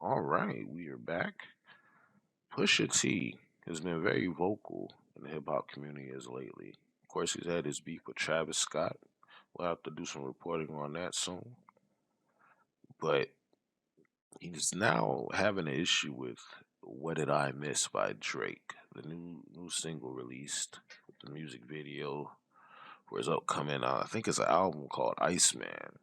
All right, we are back. Pusha T has been very vocal in the hip hop community as lately. Of course, he's had his beef with Travis Scott. We'll have to do some reporting on that soon. But he's now having an issue with "What Did I Miss" by Drake, the new single released with the music video for his upcoming. I think it's an album called Iceman.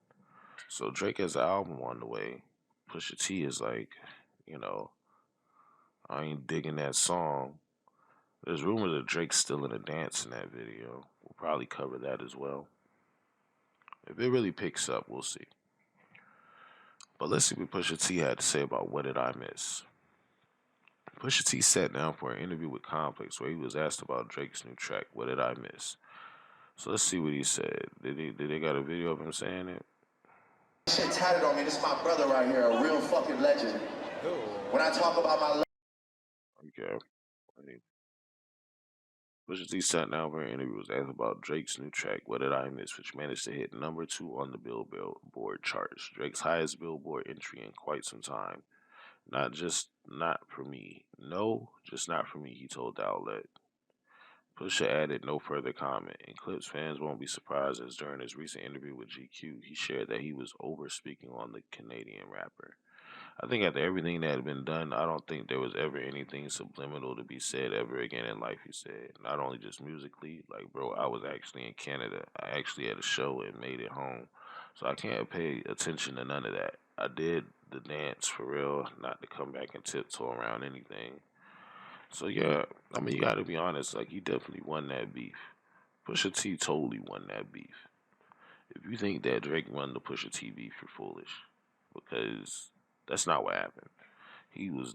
So Drake has an album on the way. Pusha T is like, you know, I ain't digging that song. There's rumors that Drake's still in a dance in that video. We'll probably cover that as well. If it really picks up, we'll see. But let's see what Pusha T had to say about "What Did I Miss." Pusha T sat down for an interview with Complex where he was asked about Drake's new track, "What Did I Miss." So let's see what he said. Did they got a video of him saying it? Shit tatted on me. This is my brother right here, a real fucking legend. When I talk about my Okay. Pusha T sat down for an interview was asked about Drake's new track, "What Did I Miss," which managed to hit #2 on the Billboard charts. Drake's highest Billboard entry in quite some time. Not for me. No, just not for me, he told the outlet. Pusha added no further comment. In clips, fans won't be surprised as during his recent interview with GQ, he shared that he was over speaking on the Canadian rapper. I think after everything that had been done, I don't think there was ever anything subliminal to be said ever again in life, he said. Not only just musically, like, bro, I was actually in Canada. I actually had a show and made it home. So I can't pay attention to none of that. I did the dance for real, not to come back and tiptoe around anything. So yeah, I mean, you gotta be honest, like, he definitely won that beef. Pusha T totally won that beef. If you think that Drake won the Pusha T beef, you're foolish. Because that's not what happened. He was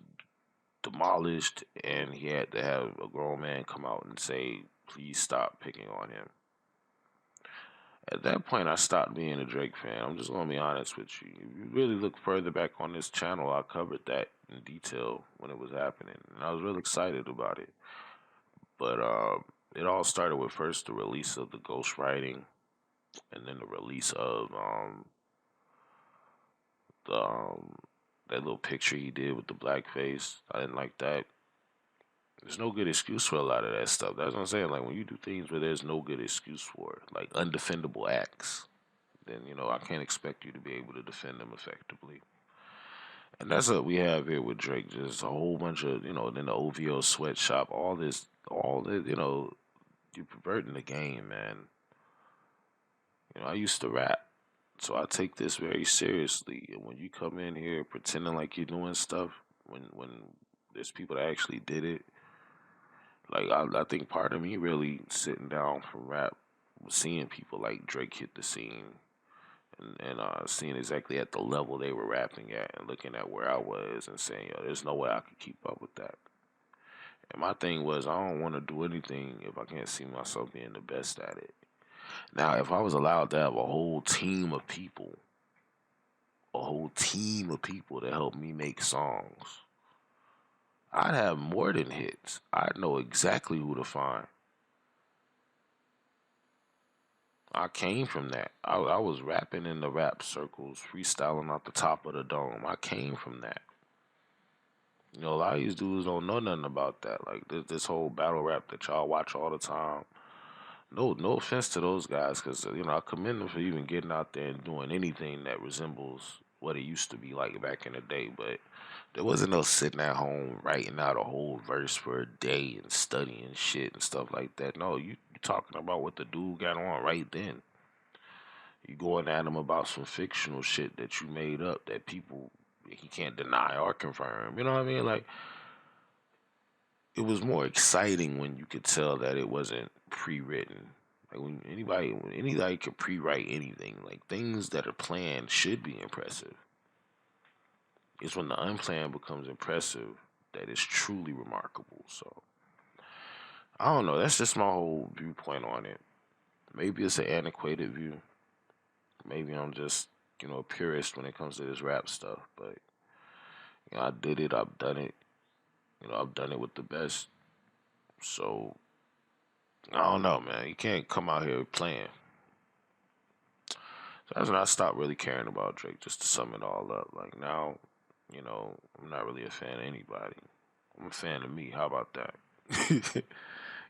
demolished, and he had to have a grown man come out and say, "Please stop picking on him." At that point, I stopped being a Drake fan. I'm just gonna be honest with you. If you really look further back on this channel, I covered that in detail when it was happening, and I was real excited about it. But it all started with first the release of the ghostwriting, and then the release of the that little picture he did with the black face. I didn't like that. There's no good excuse for a lot of that stuff. That's what I'm saying. Like when you do things where there's no good excuse for it, like undefendable acts, then I can't expect you to be able to defend them effectively. And that's what we have here with Drake. Just a whole bunch of then the OVO sweatshop, all this. You perverting the game, man. I used to rap, so I take this very seriously. And when you come in here pretending like you're doing stuff, when there's people that actually did it, like I think part of me really sitting down from rap, was seeing people like Drake hit the scene, and seeing exactly at the level they were rapping at, and looking at where I was and saying, yo, there's no way I could keep up with that. And my thing was, I don't want to do anything if I can't see myself being the best at it. Now, if I was allowed to have a whole team of people to help me make songs, I'd have more than hits. I'd know exactly who to find. I came from that. I was rapping in the rap circles, freestyling out the top of the dome. I came from that. A lot of these dudes don't know nothing about that. Like this whole battle rap that y'all watch all the time. No offense to those guys, because I commend them for even getting out there and doing anything that resembles what it used to be like back in the day. But there wasn't no sitting at home writing out a whole verse for a day and studying shit and stuff like that. No, you talking about what the dude got on right then. You going at him about some fictional shit that you made up that people he can't deny or confirm. You know what I mean? Like it was more exciting when you could tell that it wasn't pre-written. Like when anybody could pre-write anything. Like things that are planned should be impressive. It's when the unplanned becomes impressive that it's truly remarkable. So I don't know. That's just my whole viewpoint on it. Maybe it's an antiquated view. Maybe I'm just a purist when it comes to this rap stuff. But I did it. I've done it. I've done it with the best. So I don't know, man. You can't come out here playing. So that's when I stopped really caring about Drake. Just to sum it all up, like now, I'm not really a fan of anybody. I'm a fan of me. How about that?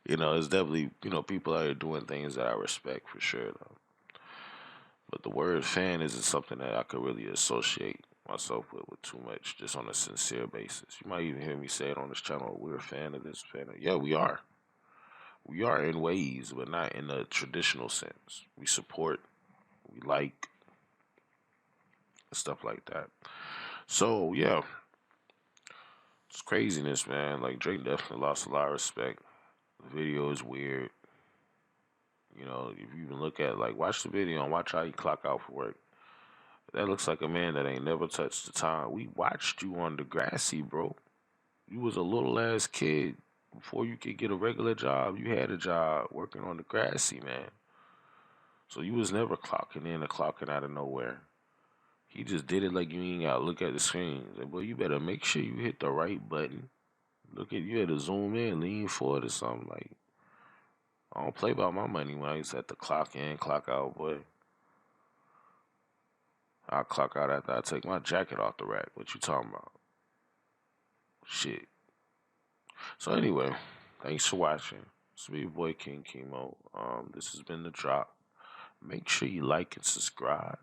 It's definitely, people out here doing things that I respect for sure, though. But the word fan isn't something that I could really associate myself with too much, just on a sincere basis. You might even hear me say it on this channel. We're a fan of this, fan of. Yeah, we are. We are in ways, but not in a traditional sense. We support, we like, stuff like that. So yeah, it's craziness, man. Like Drake definitely lost a lot of respect. The video is weird. If you even look at watch the video and watch how he clock out for work. That looks like a man that ain't never touched the time. We watched you on Degrassi, bro. You was a little ass kid before you could get a regular job. You had a job working on Degrassi, man. So you was never clocking in or clocking out of nowhere. He just did it like you ain't got to look at the screen. Like, boy, you better make sure you hit the right button. Look at you had to zoom in, lean forward or something. Like, I don't play about my money when I used to have to clock in, clock out, boy. I'll clock out after I take my jacket off the rack. What you talking about? Shit. So anyway, thanks for watching. It's me, your boy King Chemo. This has been the drop. Make sure you like and subscribe.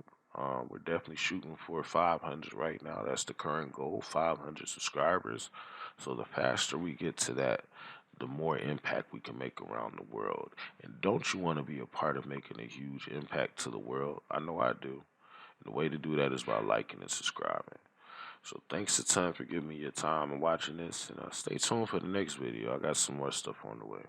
We're definitely shooting for 500 right now. That's the current goal, 500 subscribers. So the faster we get to that, the more impact we can make around the world. And don't you want to be a part of making a huge impact to the world? I know I do. And the way to do that is by liking and subscribing. So thanks a ton for giving me your time and watching this. And stay tuned for the next video. I got some more stuff on the way.